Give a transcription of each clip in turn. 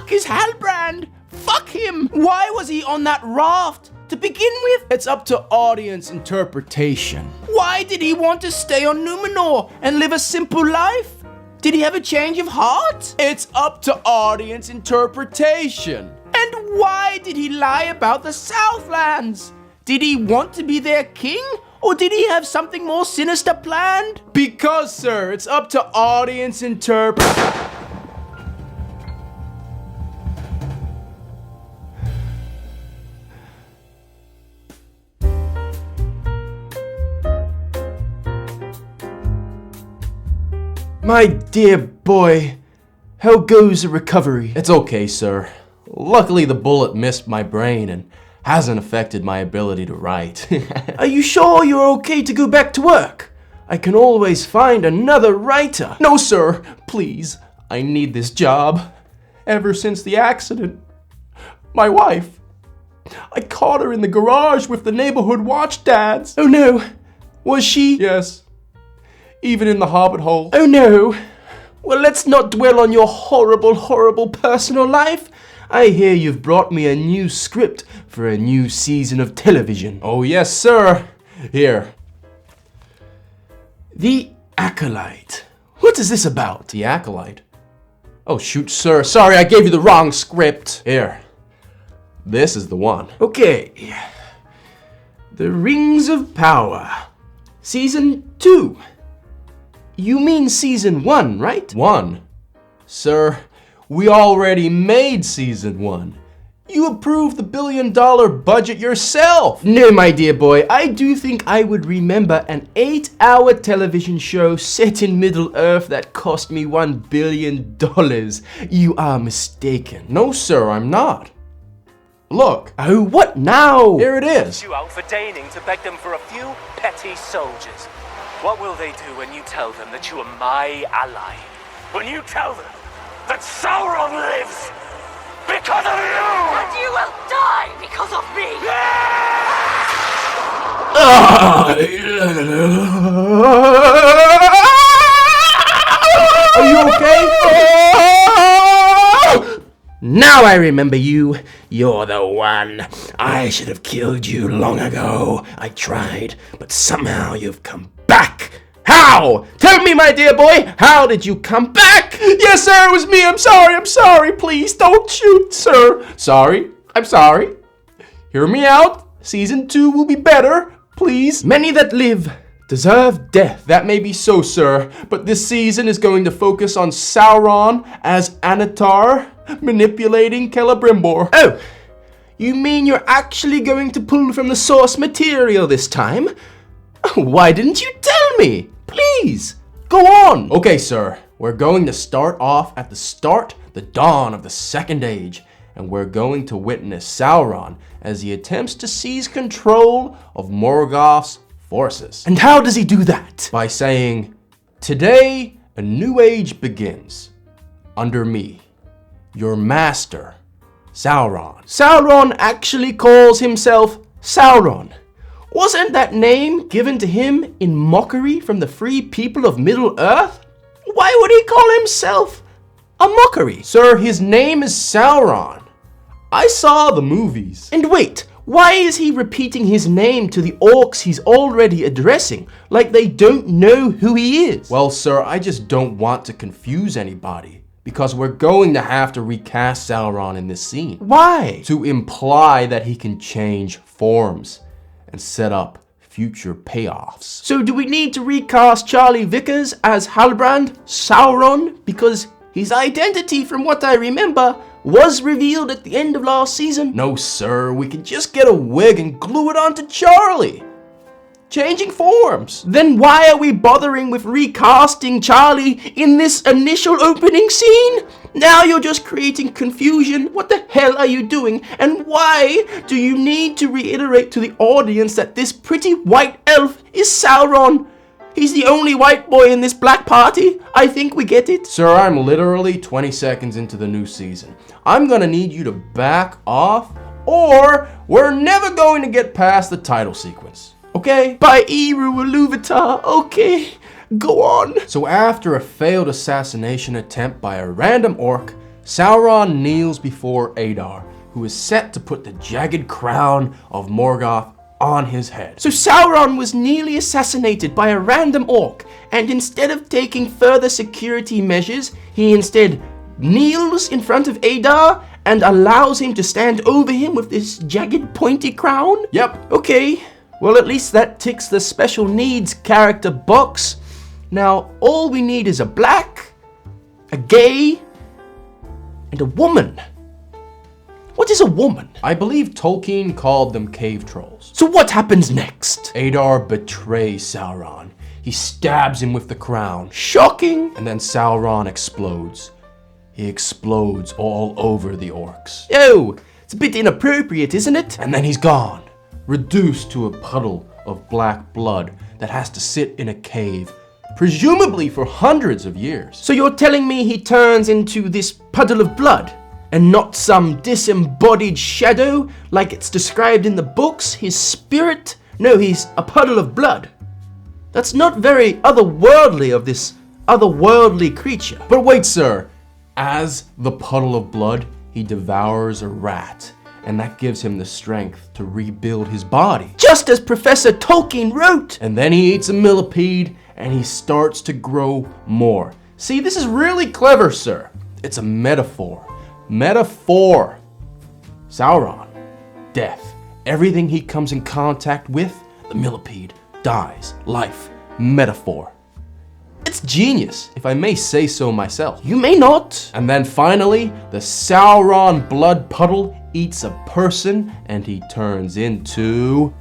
fuck is Halbrand? Fuck him! Why was he on that raft to begin with? It's up to audience interpretation. Why did he want to stay on Numenor and live a simple life? Did he have a change of heart? It's up to audience interpretation. And why did he lie about the Southlands? Did he want to be their king? Or did he have something more sinister planned? Because, sir, it's up to audience My dear boy, how goes the recovery? It's okay, sir. Luckily, the bullet missed my brain and hasn't affected my ability to write. Are you sure you're okay to go back to work? I can always find another writer. No, sir. Please. I need this job. Ever since the accident, my wife, I caught her in the garage with the neighborhood watch dads. Oh no. Was she? Yes. Even in the hobbit hole. Oh no. Well, let's not dwell on your horrible, horrible personal life. I hear you've brought me a new script for a new season of television. Oh yes, sir. Here. The Acolyte. What is this about? The Acolyte? Oh shoot, sir. Sorry, I gave you the wrong script. Here. This is the one. Okay. The Rings of Power. Season 2. You mean Season 1, right? 1? Sir, we already made Season 1. You approved the $1 billion budget yourself. No, my dear boy, I do think I would remember an 8-hour television show set in Middle-earth that cost me $1 billion. You are mistaken. No, sir, I'm not. Look. Oh, what now? Here it is. You out for deigning to beg them for a few petty soldiers. What will they do when you tell them that you are my ally? When you tell them that Sauron lives because of you! And you will die because of me! Are you okay? Now I remember you. You're the one. I should have killed you long ago. I tried, but somehow you've come back. How? Tell me, my dear boy, how did you come back? Yes, sir, it was me. I'm sorry. Please don't shoot, sir. Sorry. I'm sorry. Hear me out. Season 2 will be better. Please. Many that live deserve death. That may be so, sir, but this season is going to focus on Sauron as Adar manipulating Celebrimbor. Oh, you mean you're actually going to pull from the source material this time? Why didn't you tell me? Please, go on. Okay, sir, we're going to start off at the dawn of the Second Age, and we're going to witness Sauron as he attempts to seize control of Morgoth's forces. And how does he do that? By saying, "Today, a new age begins. Under me, your master, Sauron." Sauron actually calls himself Sauron. Wasn't that name given to him in mockery from the free people of Middle-earth? Why would he call himself a mockery? Sir, his name is Sauron. I saw the movies. And wait, why is he repeating his name to the orcs he's already addressing, like they don't know who he is? Well, sir, I just don't want to confuse anybody, because we're going to have to recast Sauron in this scene. Why? To imply that he can change forms and set up future payoffs. So do we need to recast Charlie Vickers as Halbrand, Sauron, because his identity, from what I remember, was revealed at the end of last season? No, sir, we can just get a wig and glue it onto Charlie. Changing forms. Then why are we bothering with recasting Charlie in this initial opening scene? Now you're just creating confusion. What the hell are you doing? And why do you need to reiterate to the audience that this pretty white elf is Sauron? He's the only white boy in this black party. I think we get it. Sir, I'm literally 20 seconds into the new season. I'm gonna need you to back off, or we're never going to get past the title sequence. Okay? By Eru Iluvatar. Okay, go on. So after a failed assassination attempt by a random orc, Sauron kneels before Adar, who is set to put the jagged crown of Morgoth on his head. So Sauron was nearly assassinated by a random orc, and instead of taking further security measures, he instead kneels in front of Adar and allows him to stand over him with this jagged pointy crown? Yep. Okay, well at least that ticks the special needs character box. Now all we need is a black, a gay, and a woman. What is a woman? I believe Tolkien called them cave trolls. So what happens next? Adar betrays Sauron. He stabs him with the crown. Shocking. And then Sauron explodes. He explodes all over the orcs. Oh, it's a bit inappropriate, isn't it? And then he's gone, reduced to a puddle of black blood that has to sit in a cave, presumably for hundreds of years. So you're telling me he turns into this puddle of blood? And not some disembodied shadow like it's described in the books? His spirit? No, he's a puddle of blood. That's not very otherworldly of this otherworldly creature. But wait, sir. As the puddle of blood, he devours a rat, and that gives him the strength to rebuild his body. Just as Professor Tolkien wrote. And then he eats a millipede, and he starts to grow more. See, this is really clever, sir. It's a metaphor. Metaphor. Sauron. Death. Everything he comes in contact with, the millipede, dies. Life. Metaphor. It's genius, if I may say so myself. You may not. And then finally, the Sauron blood puddle eats a person, and he turns into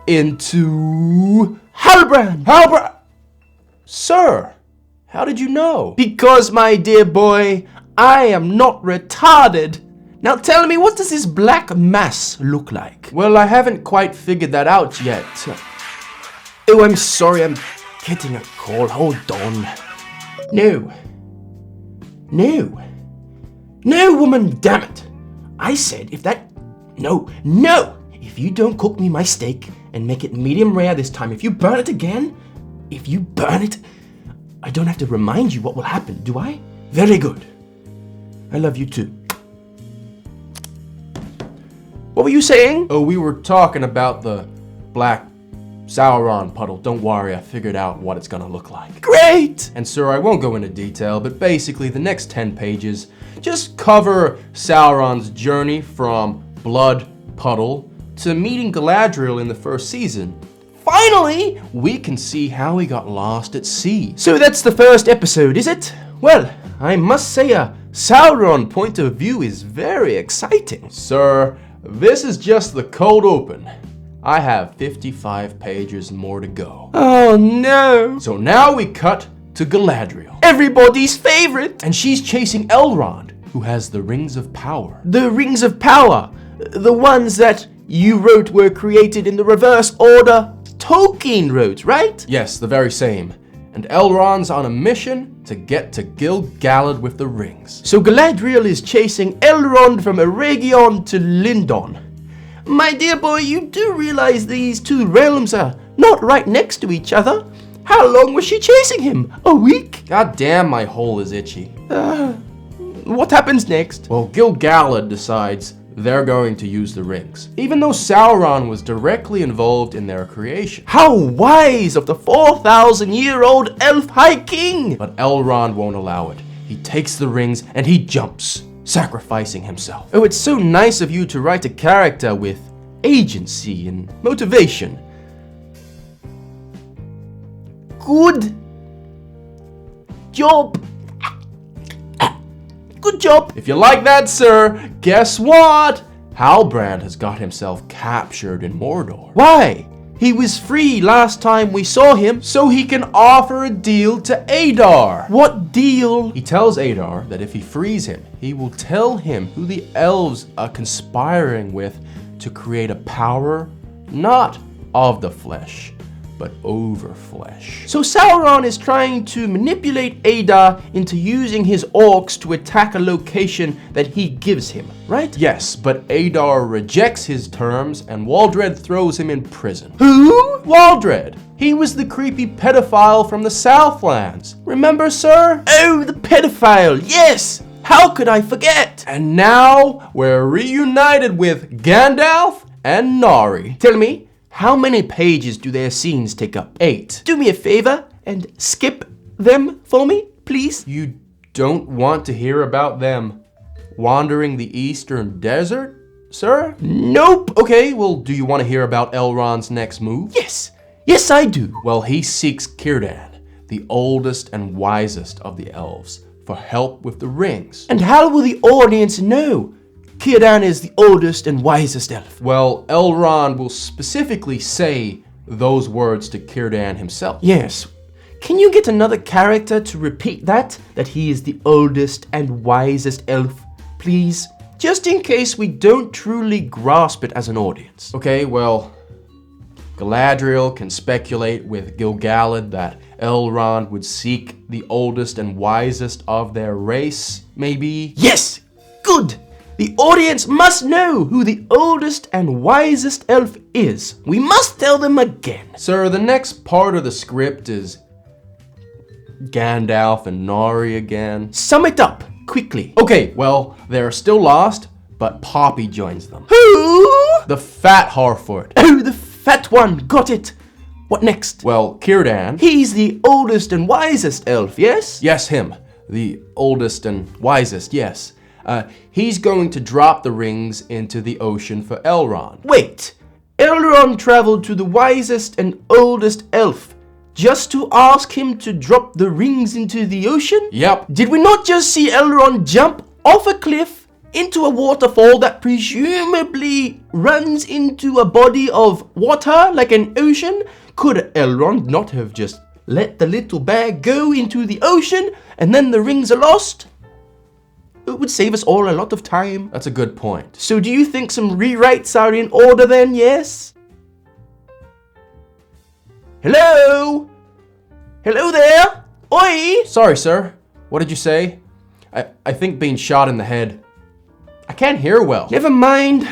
Halbrand. Halbrand! Sir, how did you know? Because, my dear boy, I am not retarded. Now tell me, what does this black mass look like? Well, I haven't quite figured that out yet. Oh, I'm sorry, I'm getting a call. Hold on. No, woman, damn it. I said if that... No. If you don't cook me my steak and make it medium rare this time, if you burn it again, I don't have to remind you what will happen, do I? Very good. I love you too. What were you saying? Oh, we were talking about the black Sauron puddle. Don't worry, I figured out what it's gonna look like. Great! And sir, I won't go into detail, but basically the next 10 pages just cover Sauron's journey from blood puddle to meeting Galadriel in the first season. Finally, we can see how he got lost at sea. So that's the first episode, is it? Well, I must say a Sauron point of view is very exciting. Sir, this is just the cold open. I have 55 pages more to go. Oh no! So now we cut to Galadriel. Everybody's favorite! And she's chasing Elrond, who has the Rings of Power. The Rings of Power! The ones that you wrote were created in the reverse order Tolkien wrote, right? Yes, the very same. And Elrond's on a mission to get to Gil-galad with the rings. So Galadriel is chasing Elrond from Eregion to Lindon. My dear boy, you do realize these two realms are not right next to each other? How long was she chasing him? A week? God damn, my hole is itchy. What happens next? Well, Gil-galad decides they're going to use the rings, even though Sauron was directly involved in their creation. How wise of the 4,000-year-old elf high king! But Elrond won't allow it. He takes the rings and he jumps, sacrificing himself. Oh, it's so nice of you to write a character with agency and motivation. Good job. Good job. If you like that, sir, guess what? Halbrand has got himself captured in Mordor. Why? He was free last time we saw him. So he can offer a deal to Adar. What deal? He tells Adar that if he frees him, he will tell him who the elves are conspiring with to create a power not of the flesh, but over flesh. So Sauron is trying to manipulate Adar into using his orcs to attack a location that he gives him, right? Yes, but Adar rejects his terms and Waldred throws him in prison. Who? Waldred! He was the creepy pedophile from the Southlands. Remember, sir? Oh, the pedophile, yes! How could I forget? And now we're reunited with Gandalf and Nari. Tell me, how many pages do their scenes take up? 8. Do me a favor and skip them for me, please. You don't want to hear about them wandering the eastern desert, sir? Nope. Okay, well, do you want to hear about Elrond's next move? Yes. Yes, I do. Well, he seeks Círdan, the oldest and wisest of the elves, for help with the rings. And how will the audience know Círdan is the oldest and wisest elf? Well, Elrond will specifically say those words to Círdan himself. Yes. Can you get another character to repeat that he is the oldest and wisest elf, please? Just in case we don't truly grasp it as an audience. Okay, well, Galadriel can speculate with Gil-galad that Elrond would seek the oldest and wisest of their race, maybe? Yes! Good! The audience must know who the oldest and wisest elf is. We must tell them again. Sir, the next part of the script is Gandalf and Nari again. Sum it up, quickly. Okay, well, they're still lost, but Poppy joins them. Who? The fat Harfoot. Oh, the fat one, got it. What next? Well, Círdan. He's the oldest and wisest elf, yes? Yes, him. The oldest and wisest, yes. He's going to drop the rings into the ocean for Elrond. Wait, Elrond traveled to the wisest and oldest elf just to ask him to drop the rings into the ocean? Yep. Did we not just see Elrond jump off a cliff into a waterfall that presumably runs into a body of water like an ocean? Could Elrond not have just let the little bear go into the ocean and then the rings are lost? It would save us all a lot of time. That's a good point. So do you think some rewrites are in order then, yes? Hello? Hello there? Oi! Sorry, sir. What did you say? I think being shot in the head. I can't hear well. Never mind.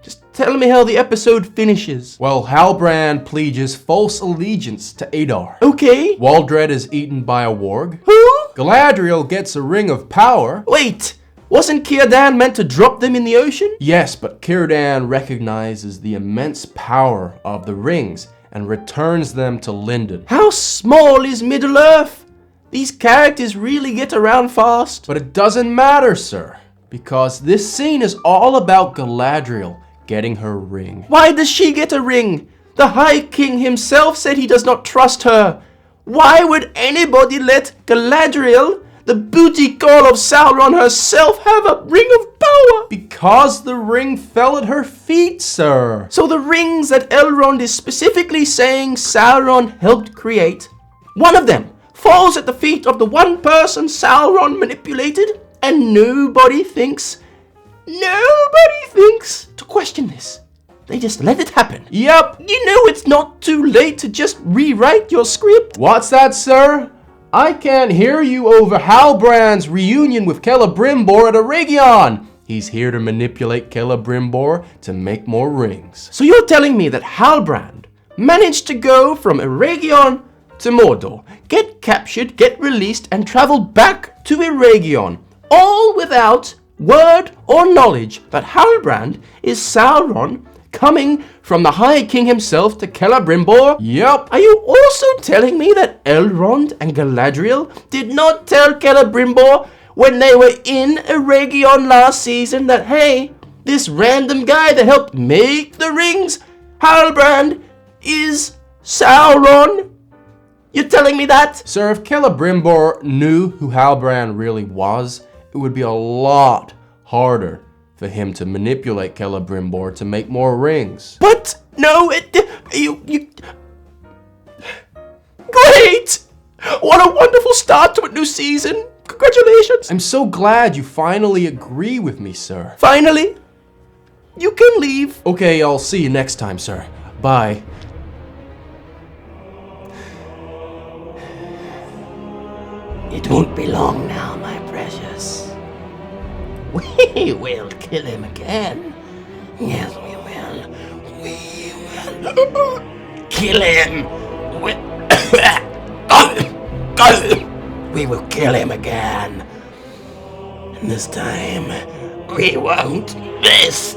Just tell me how the episode finishes. Well, Halbrand pledges false allegiance to Adar. Okay. Waldred is eaten by a warg. Who? Galadriel gets a ring of power. Wait, wasn't Círdan meant to drop them in the ocean? Yes, but Círdan recognizes the immense power of the rings and returns them to Lindon. How small is Middle-earth? These characters really get around fast. But it doesn't matter, sir, because this scene is all about Galadriel getting her ring. Why does she get a ring? The High King himself said he does not trust her. Why would anybody let Galadriel, the booty call of Sauron herself, have a ring of power? Because the ring fell at her feet, sir. So the rings that Elrond is specifically saying Sauron helped create, one of them falls at the feet of the one person Sauron manipulated, and nobody thinks to question this. They just let it happen. Yep. You know it's not too late to just rewrite your script. What's that, sir? I can't hear you over Halbrand's reunion with Celebrimbor at Eregion. He's here to manipulate Celebrimbor to make more rings. So you're telling me that Halbrand managed to go from Eregion to Mordor, get captured, get released, and travel back to Eregion, all without word or knowledge that Halbrand is Sauron coming from the High King himself to Celebrimbor? Yep. Are you also telling me that Elrond and Galadriel did not tell Celebrimbor when they were in Eregion last season that, hey, this random guy that helped make the rings, Halbrand, is Sauron? You're telling me that? Sir, if Celebrimbor knew who Halbrand really was, it would be a lot harder for him to manipulate Celebrimbor to make more rings. But no, you great! What a wonderful start to a new season. Congratulations. I'm so glad you finally agree with me, sir. Finally? You can leave. Okay, I'll see you next time, sir. Bye. It won't be long now, my precious. We will kill him again. Yes, we will. We will kill him. We will kill him again. This time, we won't miss.